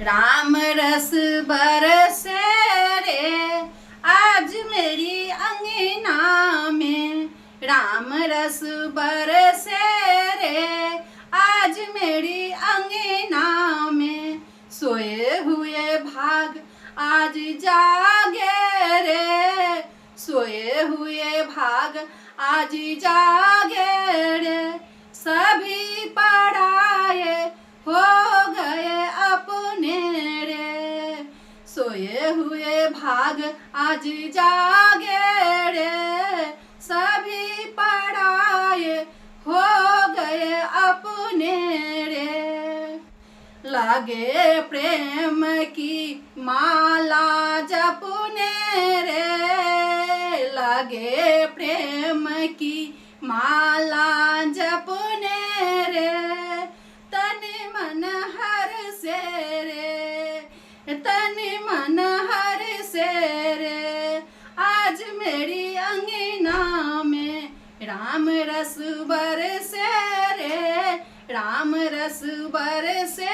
राम रस बरसे रे आज मेरी अंगना में। राम रस बरसे रे आज मेरी अंगना में। सोए हुए भाग आज जागे रे, सोए हुए भाग आज जागे रे। सभी पराये हो गए अपने रे, सोए हुए भाग आज जागे रे। सभी पराये हो गए अपने रे। लगे प्रेम की माला जपने रे, लगे प्रेम की माला जपने रे। तन मन हर से रे, तन मन हर से रे आज मेरी अंगना में। राम रस बरसे रे, राम रस बरसे